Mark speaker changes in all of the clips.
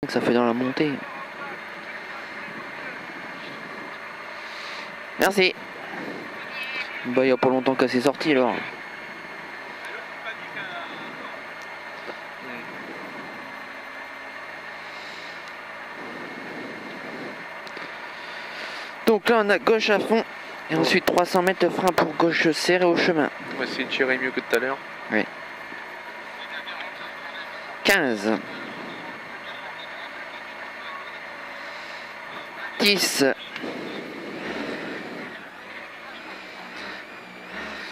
Speaker 1: Ça fait dans la montée. Merci. Bah, il n'y a pas longtemps que c'est sorti alors. Donc là on a gauche à fond et ensuite 300 mètres de frein pour gauche serré au chemin.
Speaker 2: On va essayer de tirer mieux que tout à l'heure.
Speaker 1: Oui. 15. 10.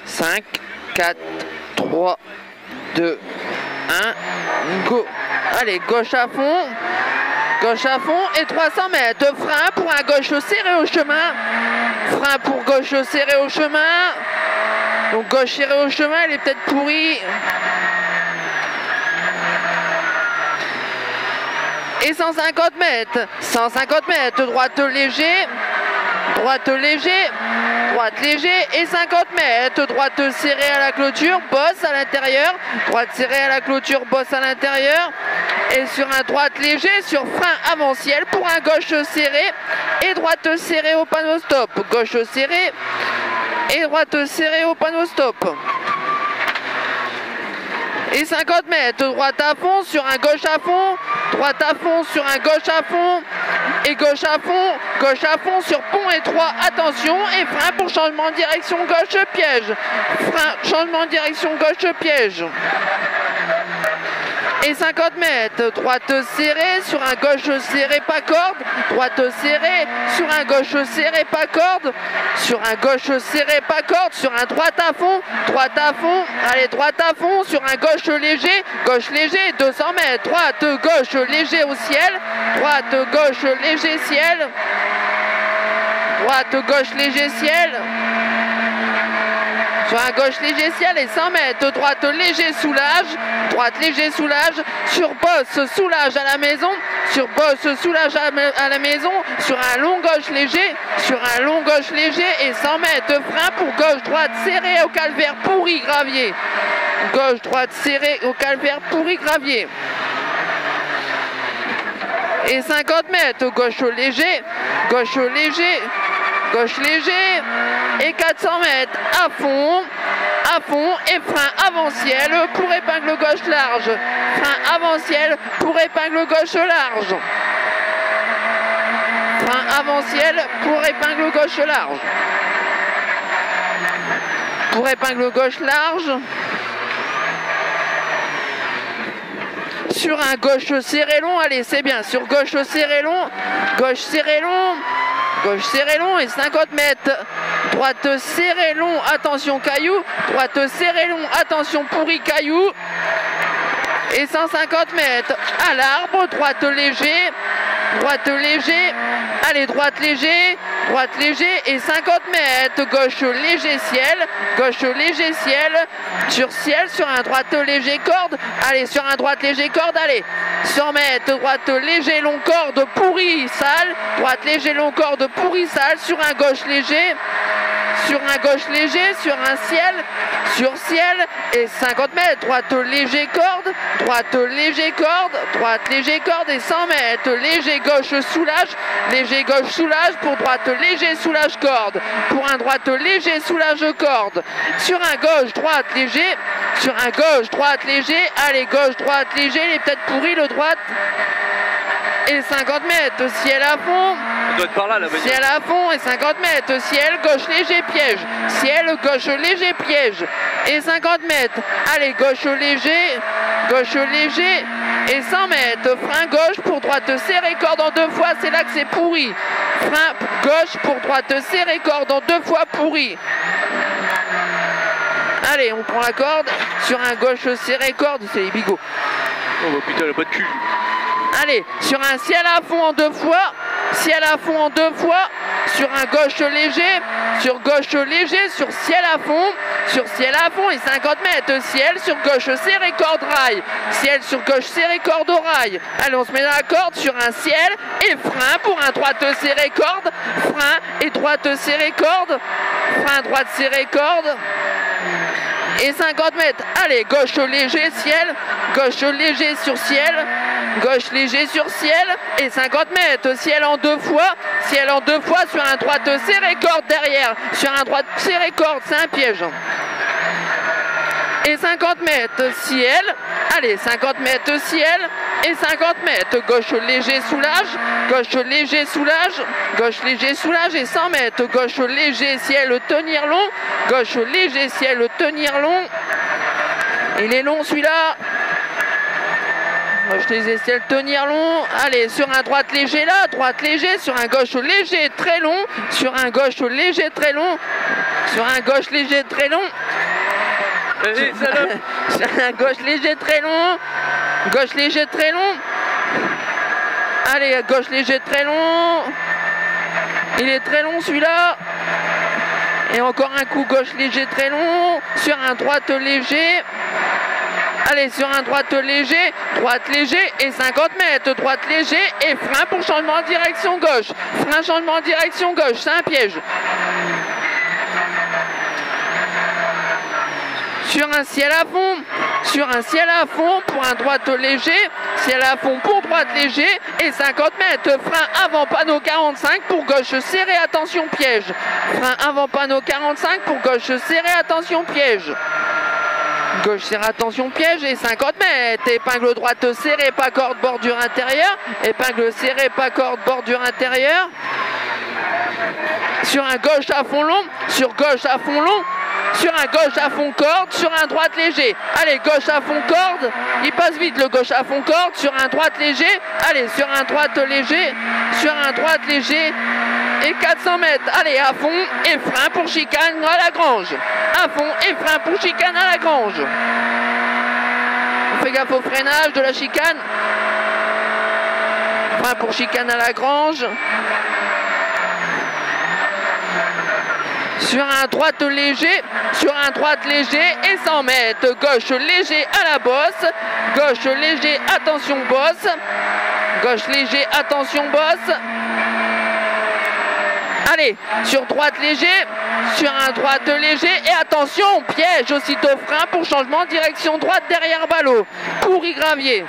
Speaker 1: 5, 4, 3, 2, 1, go. Allez, gauche à fond et 300 mètres. Frein pour un gauche serré au chemin. Frein pour gauche serré au chemin. Donc gauche serré au chemin, elle est peut-être pourrie. Et 150 mètres. 150 mètres, droite léger. Droite léger. Droite léger et 50 mètres, droite serrée à la clôture, bosse à l'intérieur, droite serrée à la clôture, bosse à l'intérieur, et sur un droite léger, sur frein avanciel pour un gauche serré, et droite serrée au panneau stop, gauche serrée, et droite serrée au panneau stop. Et 50 mètres, droite à fond, sur un gauche à fond, droite à fond, sur un gauche à fond, et gauche à fond sur pont étroit, attention, et frein pour changement de direction gauche piège. Frein, changement de direction gauche piège. Et 50 mètres, droite serrée, sur un gauche serré pas corde, droite serrée, sur un gauche serré pas corde, sur un gauche serré pas corde, sur un droite à fond, allez droite à fond, sur un gauche léger, 200 mètres, droite, gauche léger au ciel, droite, gauche léger ciel, droite, gauche léger ciel. Sur un gauche léger ciel et 100 mètres, droite léger soulage, sur bosse soulage à la maison, sur bosse soulage à la maison, sur un long gauche léger et 100 mètres, frein pour gauche droite serré au calvaire pourri gravier. Gauche droite serré au calvaire pourri gravier. Et 50 mètres, gauche léger, et 400 mètres à fond et frein avanciel pour épingle gauche large. Frein avanciel pour épingle gauche large. Frein avanciel pour épingle gauche large. Pour épingle gauche large. Sur un gauche serré long, allez c'est bien, sur gauche serré long, gauche serré long et 50 mètres, droite serré long, attention caillou, droite serré long, attention pourri caillou, et 150 mètres à l'arbre, droite léger, allez droite léger et 50 mètres, gauche léger ciel, sur un droite léger corde, allez sur un droite léger corde, allez 100 mètres, droite léger long corde pourri sale, droite léger long corde pourri sale, sur un gauche léger, sur un ciel, sur ciel et 50 mètres, droite léger corde et 100 mètres, léger gauche soulage pour droite léger soulage corde, pour un droite léger soulage corde, sur un gauche droite léger, allez gauche droite léger, il est peut-être pourri le droite. Et 50 mètres, ciel à fond.
Speaker 2: On doit être par là, la bagnole.
Speaker 1: Ciel à fond et 50 mètres, ciel, gauche léger, piège. Ciel, gauche léger, piège. Et 50 mètres, allez, gauche léger et 100 mètres. Frein gauche pour droite serré, corde en 2 fois, c'est là que c'est pourri. Frein gauche pour droite serré, corde en 2 fois pourri. Allez, on prend la corde, sur un gauche serré, corde, c'est les bigots.
Speaker 2: Oh bah putain, elle a pas de cul.
Speaker 1: Allez, sur un ciel à fond en 2 fois, sur un gauche léger, sur ciel à fond et 50 mètres, ciel sur gauche serré corde rail, ciel sur gauche serré corde au rail. Allez, on se met dans la corde sur un ciel et frein pour un droite serré corde, frein et droite serré corde, frein droite serré corde. Et 50 mètres, allez, gauche léger ciel, gauche léger sur ciel, gauche léger sur ciel et 50 mètres, ciel en 2 fois sur un droite serré, corde derrière, sur un droite serré, corde, c'est un piège. Et 50 mètres, ciel, allez, 50 mètres, ciel, et 50 mètres, gauche léger, soulage, gauche léger, soulage, gauche léger, soulage, et 100 mètres, gauche léger, ciel, tenir long, gauche léger, ciel, tenir long, il est long celui-là, gauche léger, ciel, tenir long, allez, sur un droite léger là, droite léger, sur un gauche léger, très long, sur un gauche léger, très long, sur un gauche léger, très long,
Speaker 2: Allez, salope.
Speaker 1: gauche léger très long, gauche léger très long, allez, gauche léger très long, il est très long celui-là, et encore un coup gauche léger très long, sur un droite léger, allez, sur un droite léger et 50 mètres, droite léger et frein pour changement de direction gauche, frein changement de direction gauche, c'est un piège. Sur un ciel à fond pour un droite léger, ciel à fond pour droite léger et 50 mètres, frein avant panneau 45 pour gauche serré, attention piège, frein avant panneau 45 pour gauche serré, attention piège, gauche serré, attention piège et 50 mètres, épingle droite serrée, pas corde, bordure intérieure, épingle serrée, pas corde, bordure intérieure, sur un gauche à fond long, sur gauche à fond long, sur un gauche à fond corde, sur un droite léger, allez, gauche à fond corde, il passe vite le gauche à fond corde, sur un droite léger, allez, sur un droite léger, et 400 mètres, allez, à fond et frein pour chicane à la grange, à fond et frein pour chicane à la grange, on fait gaffe au freinage de la chicane, frein pour chicane à la grange, sur un droite léger et 100 mètres, gauche léger à la bosse, gauche léger, attention bosse, gauche léger, attention bosse, allez, sur droite léger, sur un droite léger et attention, piège, aussitôt frein pour changement de direction droite derrière ballot, pour y gravier.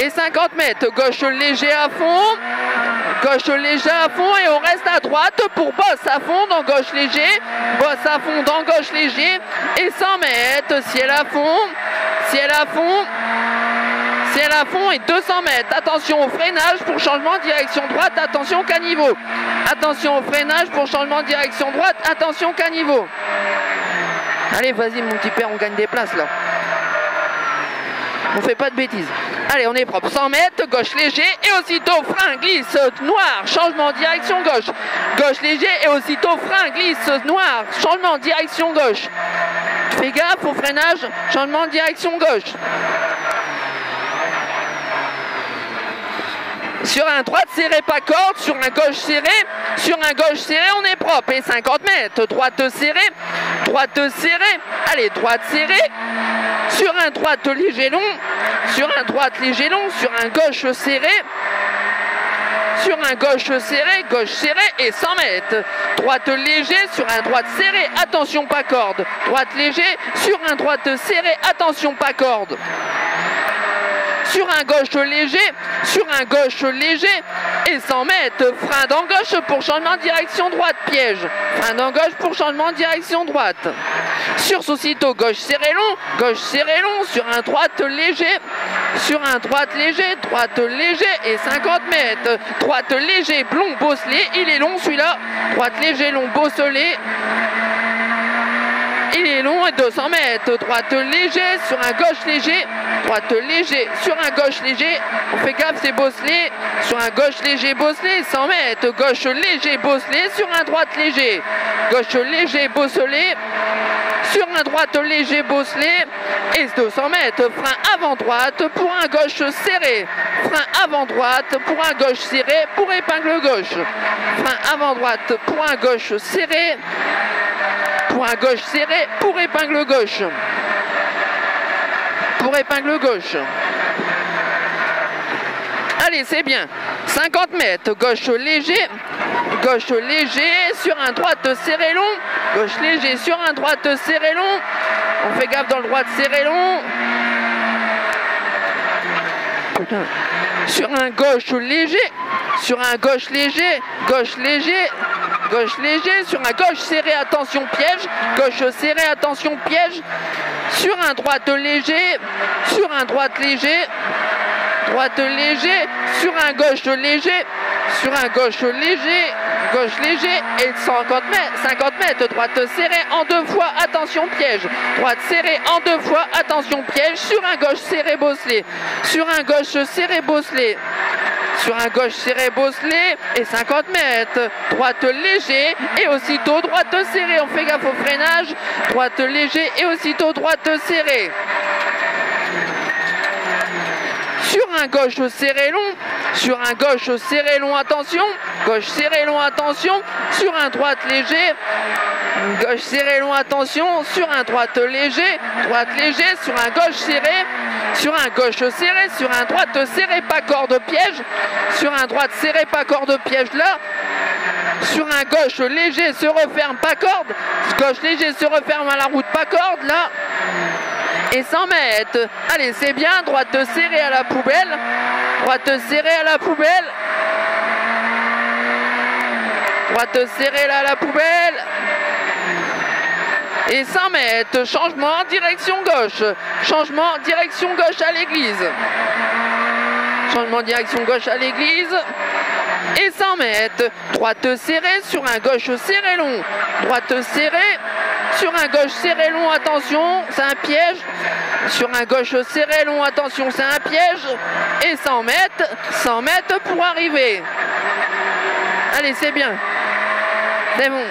Speaker 1: Et 50 mètres, gauche léger à fond et on reste à droite pour bosse à fond dans gauche léger, bosse à fond dans gauche léger et 100 mètres, ciel à fond et 200 mètres, attention au freinage pour changement de direction droite, attention caniveau, attention au freinage pour changement de direction droite, attention caniveau. Allez, vas-y mon petit père, on gagne des places là. On fait pas de bêtises. Allez, on est propre. 100 mètres, gauche léger et aussitôt frein, glisse, noir, changement de direction gauche. Gauche léger et aussitôt frein, glisse, noir, changement de direction gauche. Fais gaffe au freinage, changement de direction gauche. Sur un droite serré, pas corde, sur un gauche serré, on est propre. Et 50 mètres, droite serrée, allez, droite serrée, sur un droite léger long, sur un gauche serré, gauche serré et 100 mètres. Droite léger, sur un droite serré, attention pas corde. Droite léger, sur un droite serré, attention pas corde. Sur un gauche léger et 100 mètres, frein d'engauche pour changement de direction droite, piège, frein d'engauche pour changement de direction droite. Sur aussitôt gauche serré long, sur un droite léger, droite léger et 50 mètres, droite léger, long bosselé, il est long celui-là, droite léger, long bosselé, il est long et 200 mètres, droite léger, sur un gauche léger, sur un gauche léger, on fait gaffe c'est bosselé, sur un gauche léger bosselé, 100 mètres, gauche léger bosselé, sur un droite léger, gauche léger bosselé, sur un droite léger bosselé, et 200 mètres, frein avant droite pour un gauche serré, frein avant droite pour un gauche serré pour épingle gauche, frein avant droite pour un gauche serré, pour épingle gauche. Allez, c'est bien. 50 mètres, gauche léger, sur un droite serré long, gauche léger sur un droite serré long, On fait gaffe dans le droit de serré long. Putain. Sur un gauche léger. Sur un gauche léger. Gauche léger. Gauche léger. Sur un gauche serré, attention piège. Gauche serré, attention piège. Sur un droite léger. Sur un droite léger. Droite léger. Sur un gauche léger. Sur un gauche léger. Gauche léger et 50 mètres, droite serrée en 2 fois, attention piège. Droite serrée en 2 fois, attention piège. Sur un gauche serré bosselé. Sur un gauche serré bosselé. Sur un gauche serré bosselé et 50 mètres. Droite léger et aussitôt droite serrée. On fait gaffe au freinage. Droite léger et aussitôt droite serrée. Sur un gauche serré long, sur un gauche serré long, attention, gauche serré long, attention, sur un droite léger, gauche serré long, attention, sur un droite léger, sur un gauche serré, sur un gauche serré, sur un droite serré, pas corde piège, sur un droite serré, pas corde piège là, sur un gauche léger, se referme, pas corde, gauche léger, se referme à la route, pas corde là. Et 100 mètres. Allez, c'est bien. Droite serrée à la poubelle. Droite serrée à la poubelle. Droite serrée là à la poubelle. Et 100 mètres. Changement, direction gauche. Changement, direction gauche à l'église. Changement, direction gauche à l'église. Et 100 mètres. Droite serrée sur un gauche serré long. Droite serrée. Sur un gauche serré long, attention, c'est un piège. Sur un gauche serré long, attention, c'est un piège. Et 100 mètres pour arriver. Allez, c'est bien. C'est bon.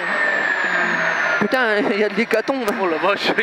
Speaker 1: Putain, il y a de l'hécatombe.
Speaker 2: Oh la vache.